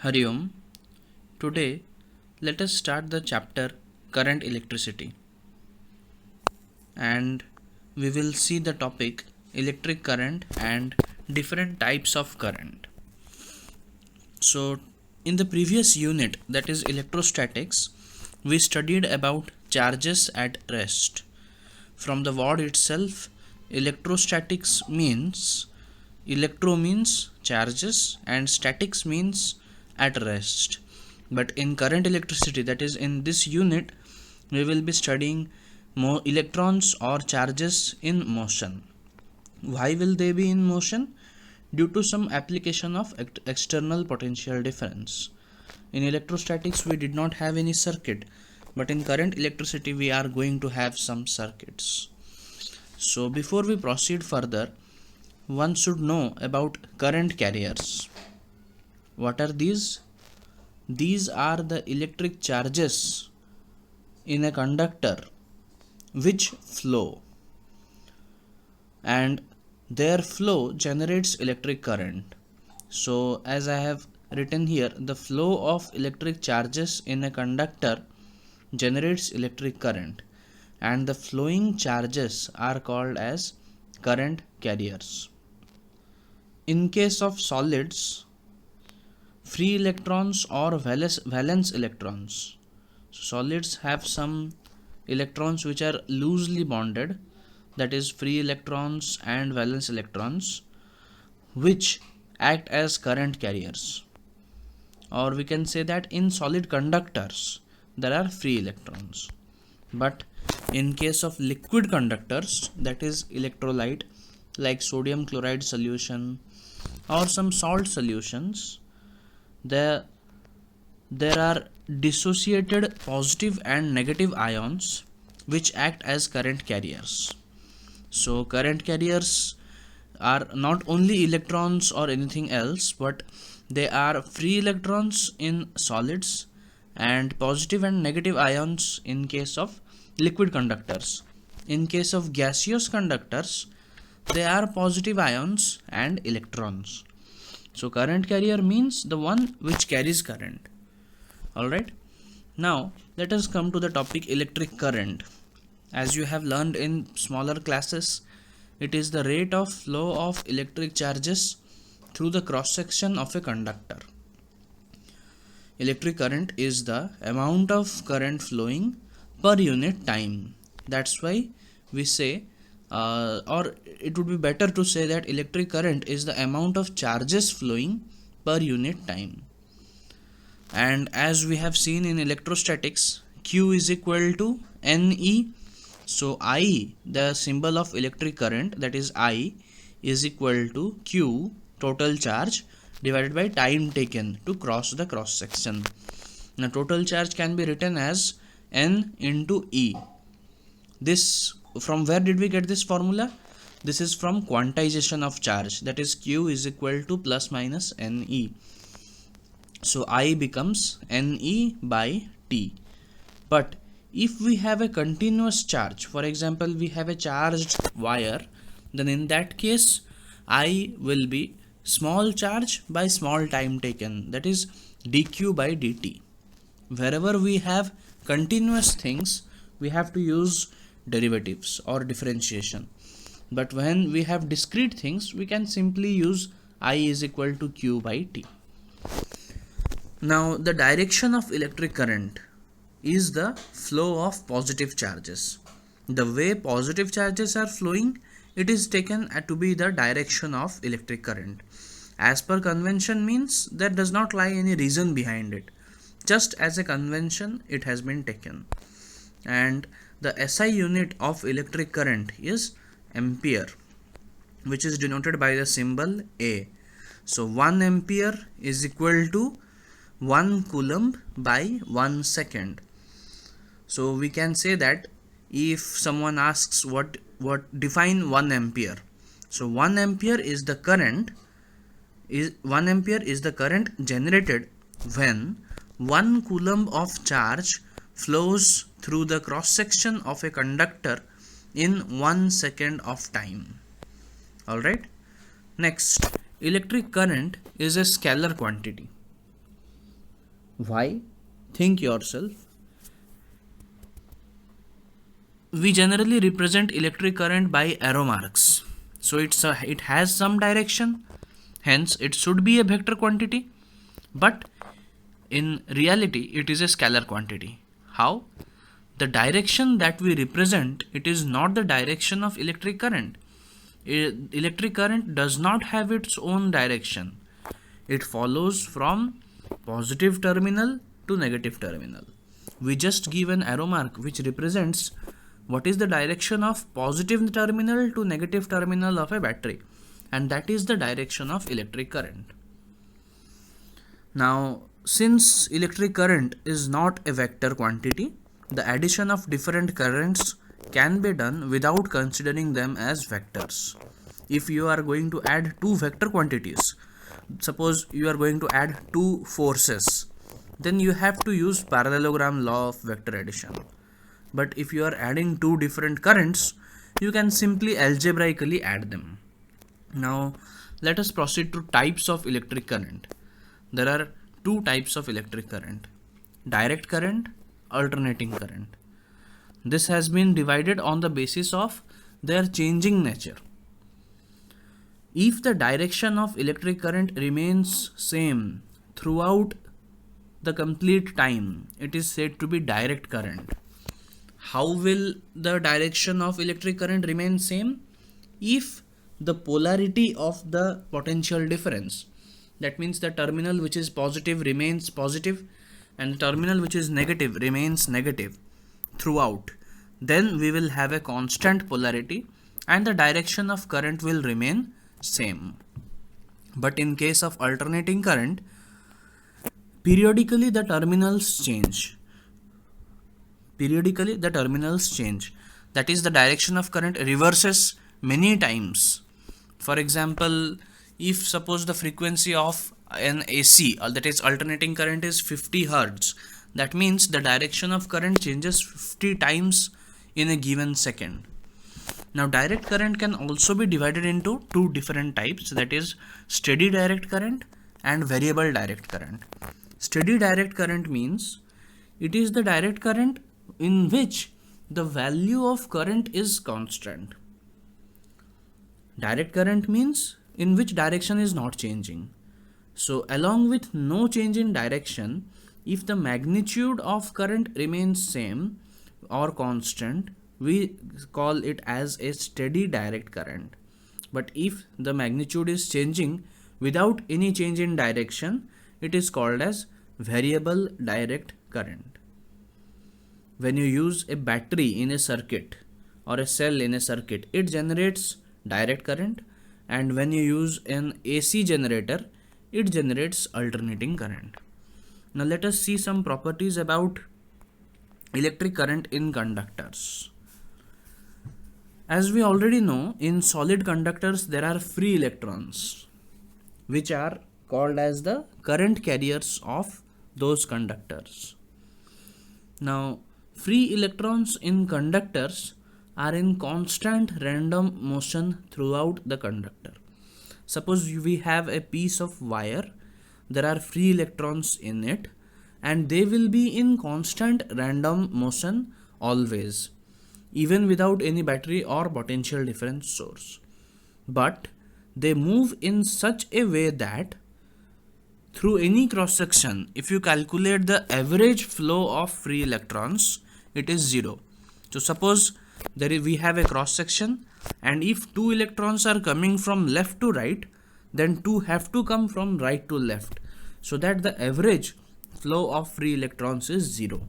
Hari Om. Today, let us start the chapter Current Electricity, and we will see the topic electric current and different types of current. So, in the previous unit, that is electrostatics, we studied about charges at rest. From the word itself, electrostatics means electro means charges and statics means at rest. But in current electricity, that is in this unit, we will be studying more electrons or charges in motion. Why will they be in motion? Due to some application of external potential difference. In electrostatics we did not have any circuit, but in current electricity we are going to have some circuits. So before we proceed further, one should know about current carriers. What are these? These are the electric charges in a conductor which flow, and their flow generates electric current. So as I have written here, the flow of electric charges in a conductor generates electric current, and the flowing charges are called as current carriers. In case of solids, free electrons or valence electrons. Solids have some electrons which are loosely bonded, that is free electrons and valence electrons, which act as current carriers. Or we can say that in solid conductors there are free electrons, but in case of liquid conductors, that is electrolyte like sodium chloride solution or some salt solutions, there are dissociated positive and negative ions which act as current carriers. So current carriers are not only electrons or anything else, but they are free electrons in solids and positive and negative ions in case of liquid conductors. In case of gaseous conductors, they are positive ions and electrons. So current carrier means the one which carries current. Alright. Now let us come to the topic electric current. As you have learned in smaller classes, it is the rate of flow of electric charges through the cross section of a conductor. Electric current is the amount of current flowing per unit time. That's why we say, or it would be better to say that electric current is the amount of charges flowing per unit time. And as we have seen in electrostatics, Q is equal to Ne. So I, the symbol of electric current, that is I, is equal to Q, total charge, divided by time taken to cross the cross section. Now total charge can be written as N into E. This, from where did we get this formula? This is from quantization of charge, that is Q is equal to plus minus Ne. So I becomes Ne by T. But if we have a continuous charge, for example we have a charged wire, then in that case I will be small charge by small time taken, that is dq by dt. Wherever we have continuous things, we have to use derivatives or differentiation, but when we have discrete things, we can simply use I is equal to q by t. Now the direction of electric current is the flow of positive charges. The way positive charges are flowing, it is taken to be the direction of electric current. As per convention means there does not lie any reason behind it. Just as a convention it has been taken. And the SI unit of electric current is ampere, which is denoted by the symbol A. So 1 ampere is equal to 1 coulomb by 1 second. So we can say that if someone asks what define 1 ampere. So 1 ampere is the current generated when 1 coulomb of charge flows through the cross section of a conductor in 1 second of time. Alright. Next, electric current is a scalar quantity. Why? Think yourself. We generally represent electric current by arrow marks. So it has some direction, hence it should be a vector quantity, but in reality it is a scalar quantity. How? The direction that we represent, it is not the direction of electric current. Electric current does not have its own direction. It follows from positive terminal to negative terminal. We just give an arrow mark which represents what is the direction of positive terminal to negative terminal of a battery, and that is the direction of electric current. Now, since electric current is not a vector quantity, the addition of different currents can be done without considering them as vectors. If you are going to add two vector quantities, suppose you are going to add two forces, then you have to use parallelogram law of vector addition. But if you are adding two different currents, you can simply algebraically add them. Now let us proceed to types of electric current. There are two types of electric current: direct current, alternating current. This has been divided on the basis of their changing nature. If the direction of electric current remains same throughout the complete time, it is said to be direct current. How will the direction of electric current remain same? If the polarity of the potential difference, that means the terminal which is positive remains positive and the terminal which is negative remains negative throughout, then we will have a constant polarity and the direction of current will remain same. But in case of alternating current, periodically the terminals change. That is, the direction of current reverses many times. For example, if suppose the frequency of an AC, that is alternating current, is 50 Hz, that means the direction of current changes 50 times in a given second. Now direct current can also be divided into two different types, that is steady direct current and variable direct current. Steady direct current means it is the direct current in which the value of current is constant. Direct current means in which direction is not changing. So along with no change in direction, if the magnitude of current remains same or constant, we call it as a steady direct current. But if the magnitude is changing without any change in direction, it is called as variable direct current. When you use a battery in a circuit or a cell in a circuit, it generates direct current, and when you use an AC generator, it generates alternating current. Now let us see some properties about electric current in conductors. As we already know, in solid conductors there are free electrons which are called as the current carriers of those conductors. Now free electrons in conductors are in constant random motion throughout the conductor. Suppose we have a piece of wire, there are free electrons in it and they will be in constant random motion always, even without any battery or potential difference source. But they move in such a way that through any cross section, if you calculate the average flow of free electrons, it is 0. So suppose we have a cross section, and if two electrons are coming from left to right, then two have to come from right to left, so that the average flow of free electrons is 0.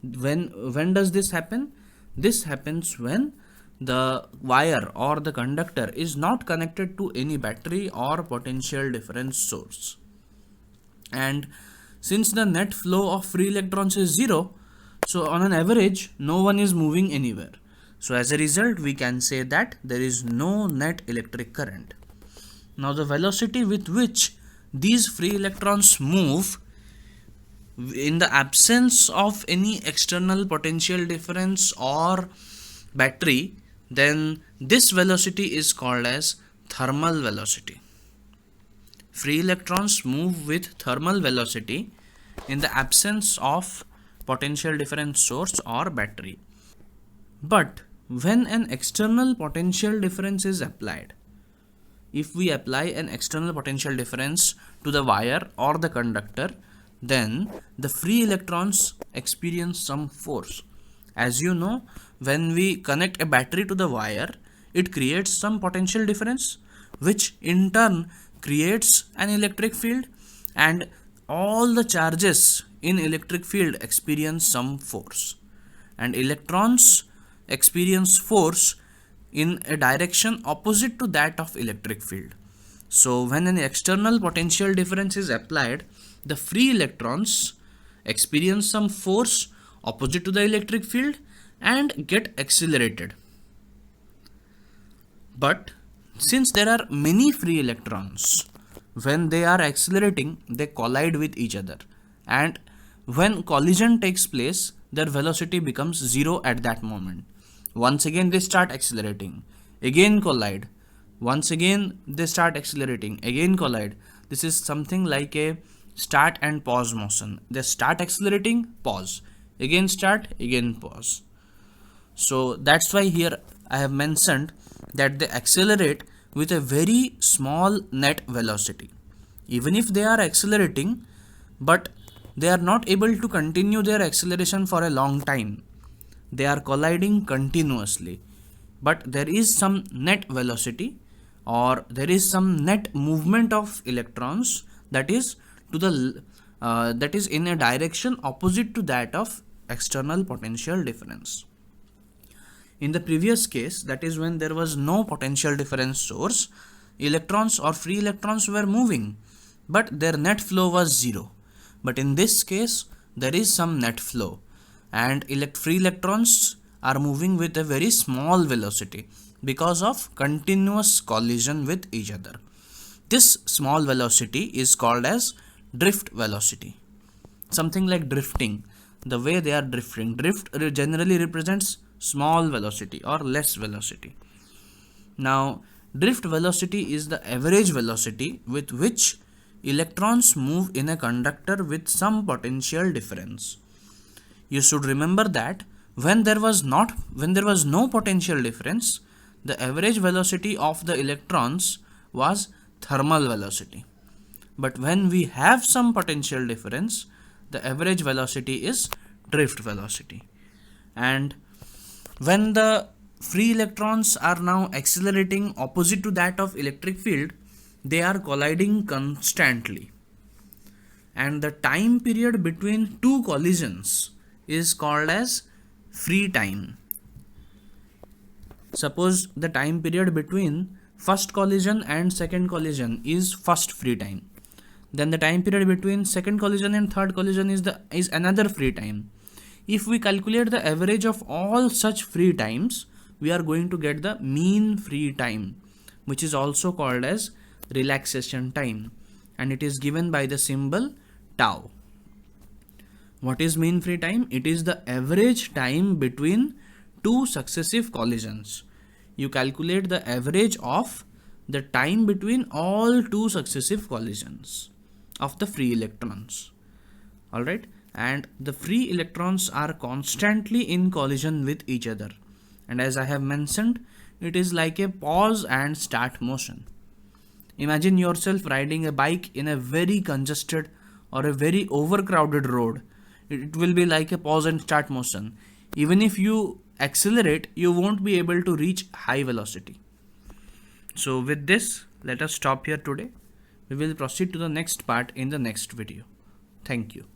When does this happen? This happens when the wire or the conductor is not connected to any battery or potential difference source. And since the net flow of free electrons is 0, so on an average no one is moving anywhere. So as a result, we can say that there is no net electric current. Now the velocity with which these free electrons move in the absence of any external potential difference or battery, then this velocity is called as thermal velocity. Free electrons move with thermal velocity, in the absence of potential difference source or battery. But when an external potential difference is applied, if we apply an external potential difference to the wire or the conductor, then the free electrons experience some force. As you know, when we connect a battery to the wire, it creates some potential difference, which in turn creates an electric field, and all the charges in electric field experience some force, and electrons experience force in a direction opposite to that of electric field. So when an external potential difference is applied, the free electrons experience some force opposite to the electric field and get accelerated. But since there are many free electrons, when they are accelerating, they collide with each other, and when collision takes place, their velocity becomes zero at that moment. Once again they start accelerating, again collide, once again they start accelerating, again collide. This is something like a start and pause motion. They start accelerating, pause, again start, again pause. So that's why here I have mentioned that they accelerate with a very small net velocity. Even if they are accelerating, but they are not able to continue their acceleration for a long time. They are colliding continuously, but there is some net velocity, or there is some net movement of electrons that is to the that is in a direction opposite to that of external potential difference. In the previous case, that is when there was no potential difference source, electrons or free electrons were moving, but their net flow was zero. But in this case, there is some net flow, and free electrons are moving with a very small velocity because of continuous collision with each other. This small velocity is called as drift velocity. Something like drifting, the way they are drifting. Drift generally represents small velocity or less velocity. Now, drift velocity is the average velocity with which electrons move in a conductor with some potential difference. You should remember that when there was no potential difference, the average velocity of the electrons was thermal velocity. But when we have some potential difference, the average velocity is drift velocity. And when the free electrons are now accelerating opposite to that of electric field, they are colliding constantly, and the time period between two collisions is called as free time. Suppose the time period between first collision and second collision is first free time, then the time period between second collision and third collision is another free time. If we calculate the average of all such free times, we are going to get the mean free time, which is also called as relaxation time, and it is given by the symbol tau. What is mean free time? It is the average time between two successive collisions. You calculate the average of the time between all two successive collisions of the free electrons. Alright, and the free electrons are constantly in collision with each other, and as I have mentioned, it is like a pause and start motion. Imagine yourself riding a bike in a very congested or a very overcrowded road. It will be like a pause and start motion. Even if you accelerate, you won't be able to reach high velocity. So with this, let us stop here today. We will proceed to the next part in the next video. Thank you.